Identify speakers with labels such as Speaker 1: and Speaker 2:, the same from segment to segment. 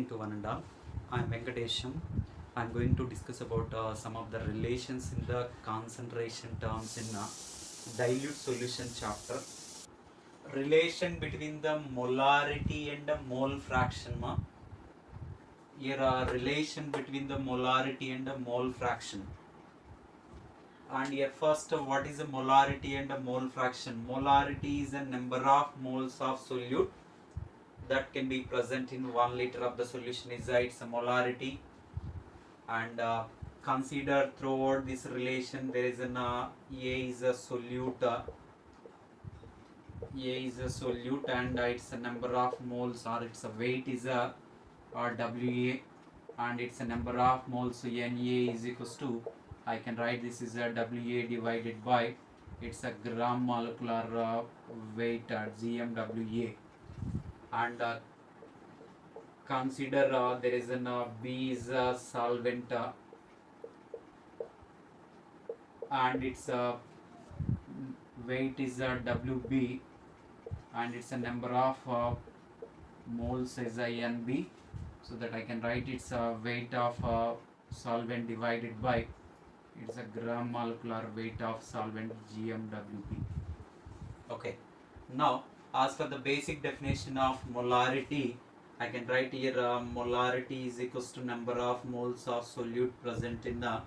Speaker 1: to one and all. I am Venkatesham. I am going to discuss about some of the relations in the concentration terms in dilute solution chapter. Relation between the molarity and the mole fraction. Here relation between the molarity and the mole fraction. And here first, what is a molarity and a mole fraction? Molarity is the number of moles of solute that can be present in 1 liter of the solution is its molarity. And consider throughout this relation there is an A is a solute, and its a number of moles or its a weight is a WA, and its a number of moles Na is equals to, I can write this is a WA divided by it's a gram molecular weight GMWA. And consider there is an B is a solvent, and its weight is a WB, and its a number of moles is a NB, so that I can write its weight of solvent divided by it's a gram molecular weight of solvent GMWB. Okay, now as for the basic definition of molarity, I can write here molarity is equals to number of moles of solute present in the,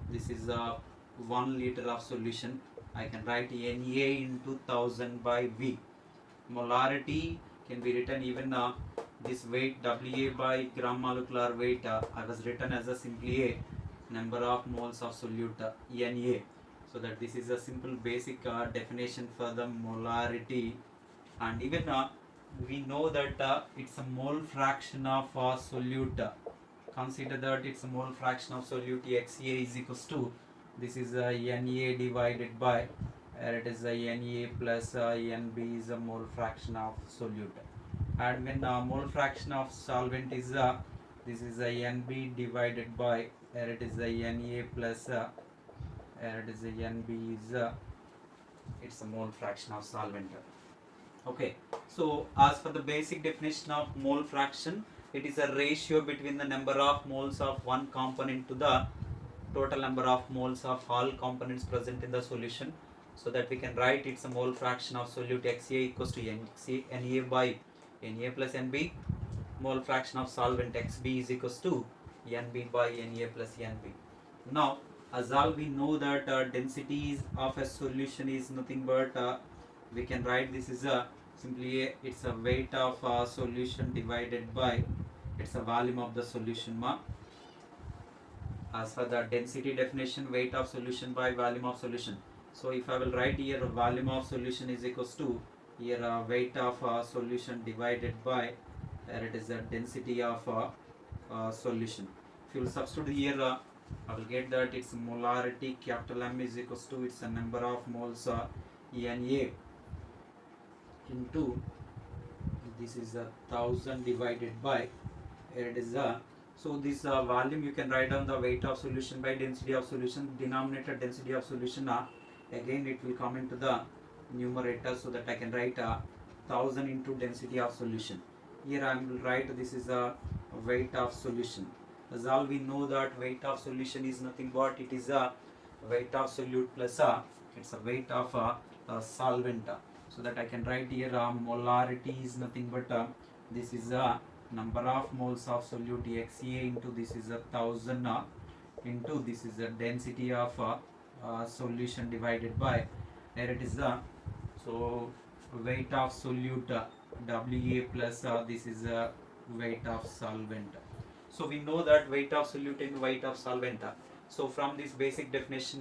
Speaker 1: this is 1 liter of solution. I can write Na into 1000 by V. Molarity can be written even this weight WA by gram molecular weight, I was written as a simply a number of moles of solute Na. So that this is a simple basic definition for the molarity. And even we know that it's a mole fraction of solute. Consider that it's a mole fraction of solute XA is equals to, this is Na divided by, it is Na plus Nb is a mole fraction of solute. And when mole fraction of solvent is this is Nb divided by, it is Na plus it is Nb is it's a mole fraction of solvent. Okay, so as for the basic definition of mole fraction, it is a ratio between the number of moles of one component to the total number of moles of all components present in the solution. So that we can write it's a mole fraction of solute XA equals to Na by Na plus Nb. Mole fraction of solvent XB is equals to Nb by Na plus Nb. Now, as all we know that densities of a solution is nothing but we can write this is simply it's a weight of solution divided by it's a volume of the solution. As for the density definition, weight of solution by volume of solution. So if I will write here volume of solution is equals to here weight of solution divided by it is the density of solution. If you will substitute here, I will get that its molarity capital M is equals to it's a number of moles Na into this is 1000 divided by it is so this volume you can write down the weight of solution by density of solution, denominator density of solution, again it will come into the numerator, so that I can write 1000 into density of solution. Here I will write this is a weight of solution. As all we know that weight of solution is nothing but it is a weight of solute plus it's a weight of solvent. So that I can write here molarity is nothing but this is a number of moles of solute XA into this is 1000 into this is the density of solution divided by here it is so weight of solute WA plus this is weight of solvent. So we know that weight of solute and weight of solvent. So from this basic definition,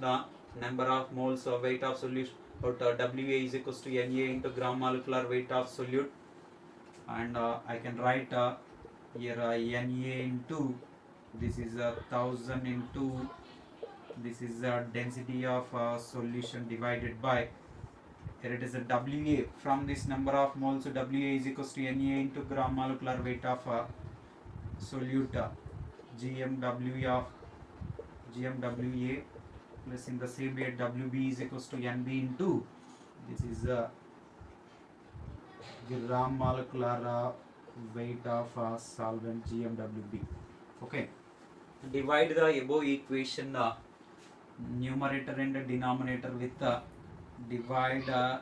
Speaker 1: number of moles of weight of solution or WA is equals to Na into gram molecular weight of solute, and I can write here Na into this is 1000 into this is density of solution divided by here it is a WA. From this number of moles, WA is equals to Na into gram molecular weight of solute GMWA plus in the same way WB is equals to NB into this is gram molecular weight of solvent GMWB. Okay, divide the above equation numerator and denominator with divide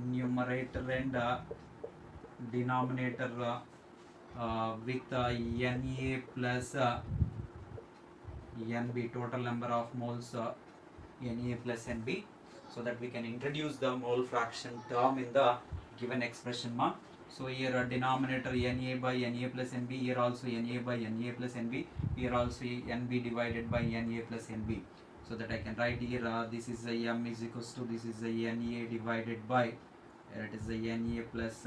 Speaker 1: numerator and denominator with Na plus Nb, total number of moles Na plus Nb, so that we can introduce the mole fraction term in the given expression ma. So here denominator Na by Na plus Nb, here also Na by Na plus Nb, here also Nb divided by Na plus Nb, so that I can write here this is a M is equals to, this is a Na divided by, it is a Na plus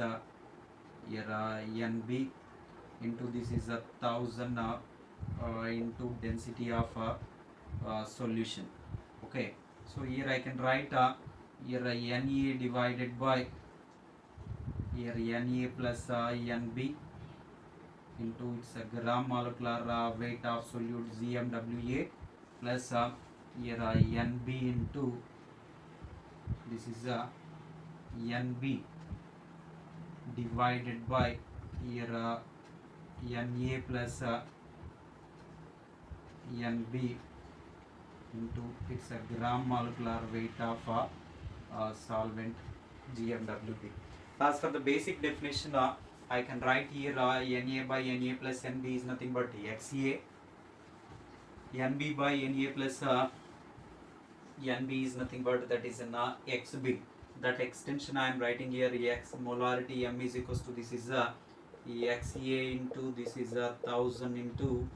Speaker 1: here Nb into, this is 1000 into density of solution. Okay, so here I can write here Na divided by here Na plus Nb into its gram molecular weight of solute GMWA plus here Nb into, this is Nb divided by here Na plus Nb into its gram molecular weight of solvent GMWB. As for the basic definition, I can write here Na by Na plus Nb is nothing but XA. Nb by Na plus Nb is nothing but, that is an XB. That extension I am writing here, X molarity M is equals to, this is XA into, this is 1000 into,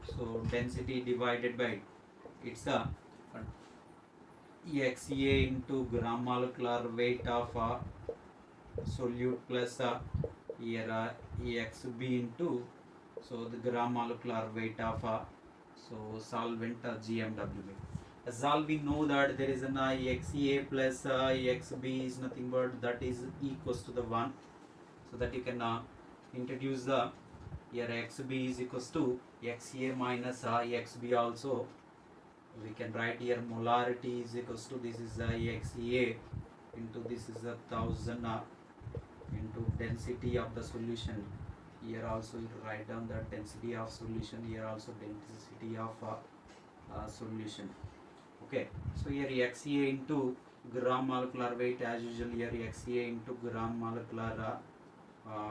Speaker 1: so density divided by it's XA into gram molecular weight of solute plus here XB into, so the gram molecular weight of so solvent GMWB. As all we know that there is an XA plus XB is nothing but that is equals to the 1, so that you can introduce the here XB is equals to XA minus XB. Also we can write here molarity is equals to, this is XA into, this is 1000 into density of the solution. Here also you write down the density of solution, here also density of solution. Okay, so here XA into gram molecular weight, as usual here XA into gram molecular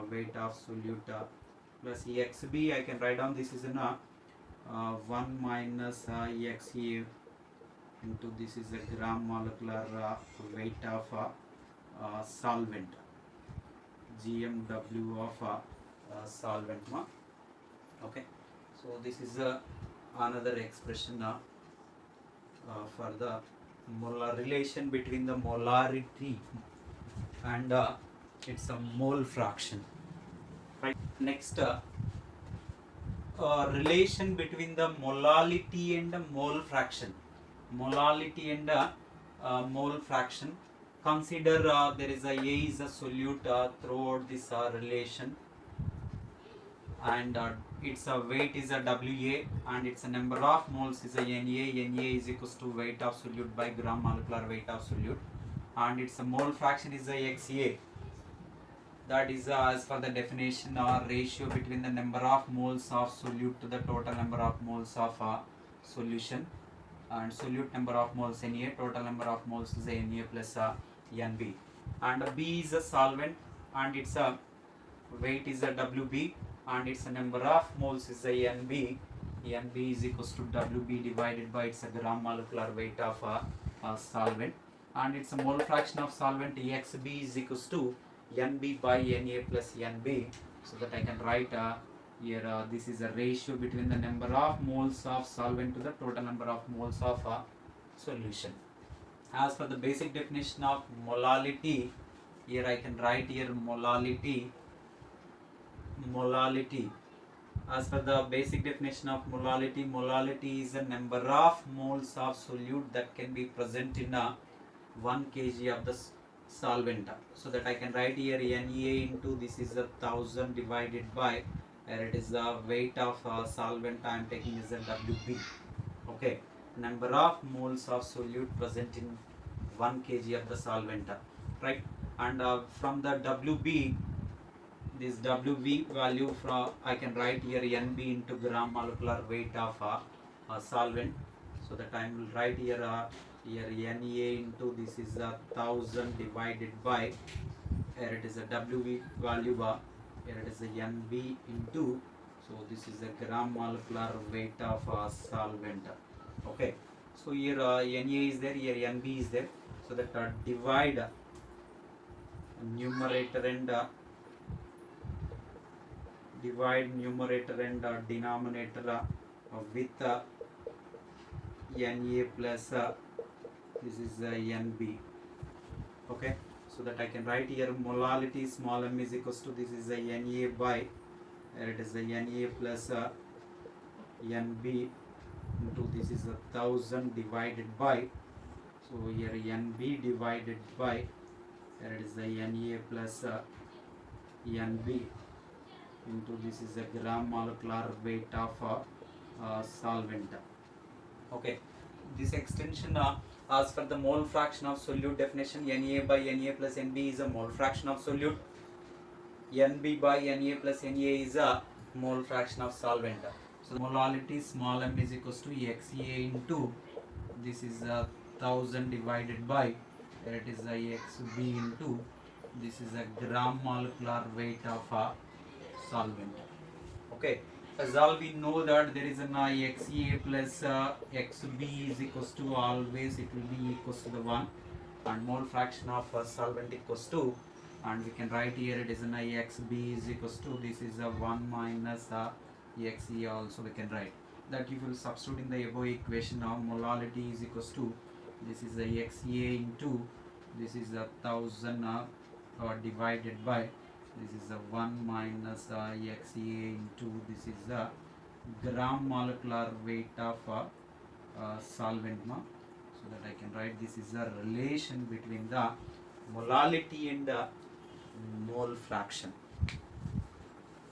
Speaker 1: weight of solute plus XB I can write down, this is in 1 minus XA into, this is a gram molecular weight of solvent GMW of solvent. Okay, so this is another expression for the molar relation between the molarity and it's a mole fraction. Right, next relation between the molality and the mole fraction. Molality and mole fraction. Consider there is a is a solute throughout this relation, and its weight is a Wa, and its number of moles is a Na. Na is equals to weight of solute by gram molecular weight of solute, and its mole fraction is a Xa. That is as per the definition or ratio between the number of moles of solute to the total number of moles of solution, and solute number of moles Na, total number of moles is Na plus Nb, and B is a solvent, and its weight is a Wb, and its number of moles is a Nb. Nb is equals to Wb divided by its gram molecular weight of solvent, and its mole fraction of solvent Xb is equals to Nb by Na plus Nb, so that I can write here this is a ratio between the number of moles of solvent to the total number of moles of solution. As for the basic definition of molality, here I can write here molality. As per the basic definition of molality, molality is a number of moles of solute that can be present in 1 kg of the solvent. So that I can write here Na into, this is 1000 divided by, it is the weight of solvent I am taking as a Wb. Okay, number of moles of solute present in 1 kg of the solvent, right? And from the Wb this WV value from I can write here NB into gram molecular weight of a solvent. So that I will write here Na into this is 1000 divided by, here it is a WV value here it is a NB into, so this is a gram molecular weight of a solvent. Okay, so here Na is there, here NB is there, so that divide numerator and divide numerator and denominator with Na plus this is Nb. Okay, so that I can write here molality small m is equals to this is Na by, here it is Na plus Nb into this is 1000 divided by, so here Nb divided by, here it is Na plus Nb into this is a gram molecular weight of solvent. Okay, this extension as for the mole fraction of solute definition, Na by Na plus Nb is a mole fraction of solute, Nb by Na plus Na is a mole fraction of solvent. So molality small m is equals to Xa into this is 1000 divided by, here it is Xb into this is a gram molecular weight of a solvent. Okay, as all we know that there is an Xa plus Xb is equals to, always it will be equals to the 1, and mole fraction of solvent equals to, and we can write here it is an Xb is equals to this is a 1 minus Xa also we can write that. If you will substitute in the above equation of molality is equals to this is a Xa into this is a 1000 divided by this is a 1 minus Xa into this is the gram molecular weight of solvent, so that I can write this is a relation between the molality and the mole fraction.